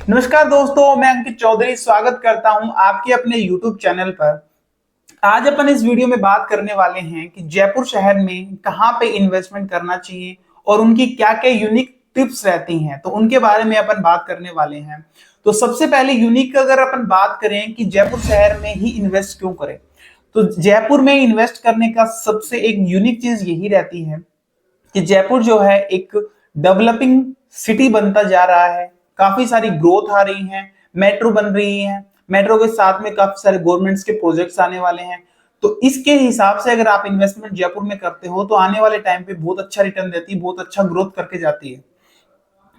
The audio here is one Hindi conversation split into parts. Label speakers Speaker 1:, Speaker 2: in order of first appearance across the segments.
Speaker 1: नमस्कार दोस्तों, मैं अंकित चौधरी स्वागत करता हूं आपके अपने YouTube चैनल पर। आज अपन इस वीडियो में बात करने वाले हैं कि जयपुर शहर में कहां पे इन्वेस्टमेंट करना चाहिए और उनकी क्या-क्या यूनिक टिप्स रहती हैं, तो उनके बारे में अपन बात करने वाले हैं। तो सबसे पहले यूनिक अगर अपन बात करें कि जयपुर शहर में ही इन्वेस्ट क्यों करें, तो जयपुर में इन्वेस्ट करने का सबसे एक यूनिक चीज यही रहती है कि जयपुर जो है एक डेवलपिंग सिटी बनता जा रहा है। काफी सारी ग्रोथ आ रही है, मेट्रो बन रही है, मेट्रो के साथ में काफी सारे गवर्नमेंट्स के प्रोजेक्ट्स आने वाले हैं। तो इसके हिसाब से अगर आप इन्वेस्टमेंट जयपुर में करते हो तो आने वाले टाइम पे बहुत अच्छा रिटर्न देती है, बहुत अच्छा ग्रोथ करके जाती है।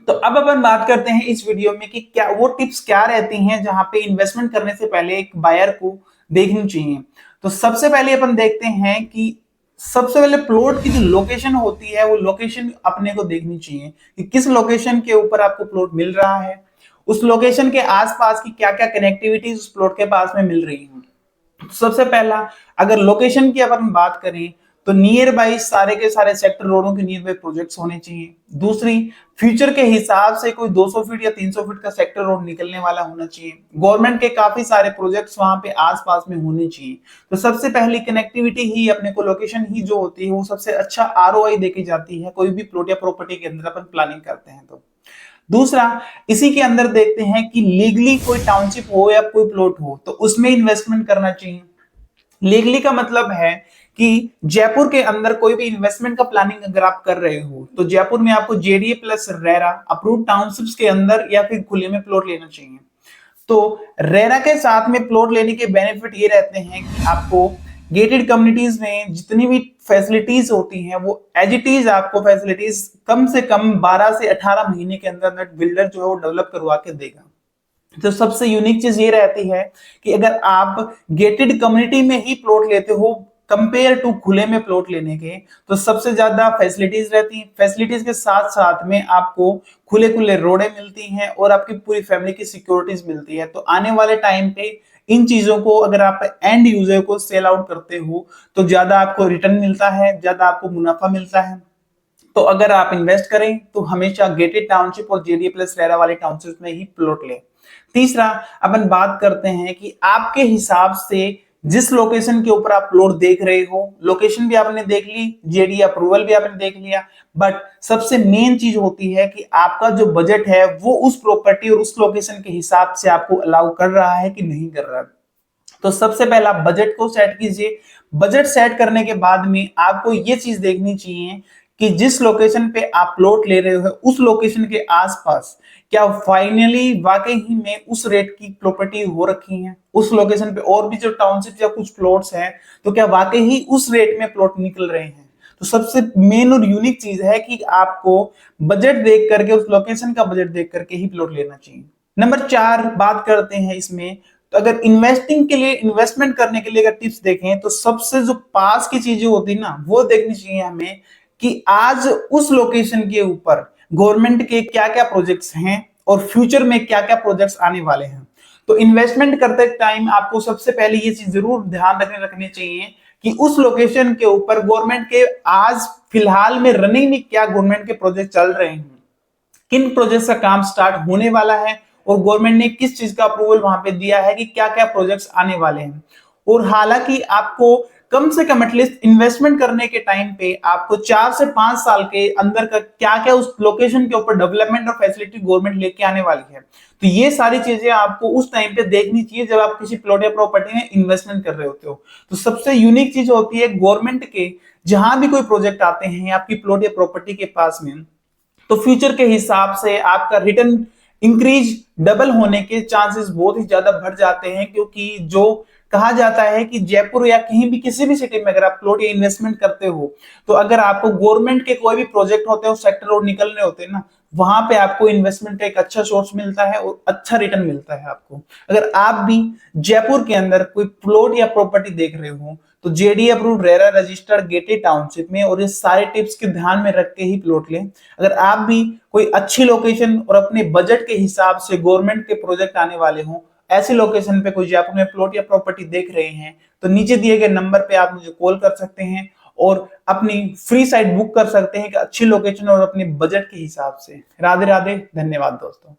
Speaker 1: तो अब अपन बात करते हैं इस वीडियो में कि क्या वो टिप्स क्या रहती हैं जहां पे इन्वेस्टमेंट करने से पहले एक बायर को देखनी चाहिए। तो सबसे पहले अपन देखते हैं कि सबसे पहले प्लॉट की जो लोकेशन होती है वो लोकेशन अपने को देखनी चाहिए कि किस लोकेशन के ऊपर आपको प्लॉट मिल रहा है, उस लोकेशन के आसपास की क्या क्या कनेक्टिविटीज उस प्लॉट के पास में मिल रही है। सबसे पहला अगर लोकेशन की अपन बात करें तो नियर बाई सारे के सारे सेक्टर रोडों के नियर बाई प्रोजेक्ट्स होने चाहिए। दूसरी, फ्यूचर के हिसाब से कोई 200 फीट या 300 फीट का सेक्टर रोड निकलने वाला होना चाहिए। गवर्नमेंट के काफी सारे प्रोजेक्ट्स वहां पे आसपास में होने चाहिए। तो सबसे पहली कनेक्टिविटी ही अपने को लोकेशन ही जो होती है वो सबसे अच्छा आरओआई देके जाती है कोई भी प्लॉट या प्रॉपर्टी के अंदर अपन प्लानिंग करते हैं तो। दूसरा, इसी के अंदर देखते हैं कि लीगली कोई टाउनशिप हो या कोई प्लॉट हो तो उसमें इन्वेस्टमेंट करना चाहिए। लीगली का मतलब है कि जयपुर के अंदर कोई भी इन्वेस्टमेंट का प्लानिंग अगर आप कर रहे हो तो जयपुर में आपको JDA plus RERA approve townships के अंदर या फिर खुले में प्लॉट लेना चाहिए। तो रेरा के साथ में प्लॉट लेने के बेनिफिट ये रहते हैं कि आपको गेटेड कम्युनिटीज में जितनी भी फैसिलिटीज होती हैं वो एज इट इज आपको फैसिलिटीज कम से कम 12 से 18 महीने के अंदर अंदर बिल्डर जो है वो डेवलप करवा के देगा। तो सबसे यूनिक चीज ये रहती है कि अगर आप गेटेड कम्युनिटी में ही प्लॉट लेते हो कंपेयर टू खुले में प्लॉट लेने के, तो सबसे ज्यादा फैसिलिटीज रहती हैं। फैसिलिटीज के साथ साथ में आपको खुले खुले रोडें मिलती हैं और आपकी पूरी फैमिली की सिक्योरिटीज मिलती है। तो आने वाले टाइम पे इन चीजों को अगर आप एंड यूजर को सेल आउट करते हो तो ज्यादा आपको रिटर्न मिलता है, ज्यादा आपको मुनाफा मिलता है। तो अगर आप इन्वेस्ट करें तो हमेशा गेटेड टाउनशिप और जेडीए प्लस रेरा वाले टाउनशिप में ही प्लॉट लें। तीसरा, अपन बात करते हैं कि आपके हिसाब से जिस लोकेशन के ऊपर आप प्लॉट देख रहे हो, लोकेशन भी आपने देख ली, जेडी अप्रूवल भी आपने देख लिया, बट सबसे मेन चीज होती है कि आपका जो बजट है वो उस प्रॉपर्टी और उस लोकेशन के हिसाब से आपको अलाउ कर रहा है कि नहीं कर रहा है। तो सबसे पहला बजट को सेट कीजिए। बजट सेट करने के बाद में आपको ये चीज देखनी चाहिए कि जिस लोकेशन पे आप प्लॉट ले रहे हो उस लोकेशन के आसपास क्या फाइनली वाकई ही में उस रेट की प्रॉपर्टी हो रखी है, उस लोकेशन पे और भी जो टाउनशिप या कुछ प्लॉट्स हैं तो क्या वाकई ही उस रेट में प्लॉट निकल रहे हैं। तो सबसे मेन और यूनिक चीज है कि आपको बजट देख करके, उस लोकेशन का बजट देख करके ही प्लॉट लेना चाहिए। नंबर 4 बात करते हैं इसमें, तो अगर इन्वेस्टिंग के लिए, इन्वेस्टमेंट करने के लिए अगर टिप्स देखें तो सबसे जो पास की चीजें होती है ना वो देखनी चाहिए हमें कि आज उस लोकेशन के ऊपर गवर्नमेंट के क्या क्या प्रोजेक्ट्स हैं और फ्यूचर में क्या क्या प्रोजेक्ट्स आने वाले हैं। तो इन्वेस्टमेंट करते टाइम आपको सबसे पहले ये चीज जरूर ध्यान रखनी चाहिए कि उस लोकेशन के ऊपर गवर्नमेंट के आज फिलहाल में रनिंग में क्या गवर्नमेंट के प्रोजेक्ट चल रहे हैं, किन प्रोजेक्ट का काम स्टार्ट होने वाला है और गवर्नमेंट ने किस चीज का अप्रूवल वहां पे दिया है कि क्या क्या प्रोजेक्ट्स आने वाले हैं। और हालांकि आपको कम से कम एटलीस्ट इन्वेस्टमेंट करने के टाइम पे आपको 4 से 5 साल के अंदर का क्या क्या उस लोकेशन के ऊपर डेवलपमेंट और फैसिलिटी गवर्नमेंट लेके आने वाली है। तो ये सारी चीजें आपको उस टाइम पे देखनी चाहिए जब आप किसी प्लॉट या प्रॉपर्टी में इन्वेस्टमेंट कर रहे होते हो। तो सबसे यूनिक चीज होती है गवर्नमेंट के जहां भी कोई प्रोजेक्ट आते हैं आपकी प्लॉट या प्रॉपर्टी के पास में, तो फ्यूचर के हिसाब से आपका रिटर्न इंक्रीज डबल होने के चांसेस बहुत ही ज्यादा बढ़ जाते हैं। क्योंकि जो कहा जाता है कि जयपुर या कहीं भी किसी भी सिटी में अगर आप प्लॉट या इन्वेस्टमेंट करते हो तो अगर आपको गवर्नमेंट के कोई भी प्रोजेक्ट होते हैं सेक्टर रोड निकलने होते हैं ना, वहां पे आपको इन्वेस्टमेंट का एक अच्छा सोर्स मिलता है और अच्छा रिटर्न मिलता है आपको। अगर आप भी जयपुर के अंदर कोई प्लॉट या प्रॉपर्टी देख रहे हो तो JD approved RERA registered gated township में और ये सारे टिप्स के ध्यान में रख के ही प्लॉट लें। अगर आप भी कोई अच्छी लोकेशन और अपने बजट के हिसाब से गवर्नमेंट के प्रोजेक्ट आने वाले हों, ऐसी लोकेशन पे कोई जयपुर में प्लॉट या प्रॉपर्टी देख रहे हैं तो नीचे दिए गए नंबर पे आप मुझे कॉल कर सकते हैं और अपनी फ्री साइट बुक कर सकते हैं कि अच्छी लोकेशन और अपने बजट के हिसाब से। राधे राधे, धन्यवाद दोस्तों।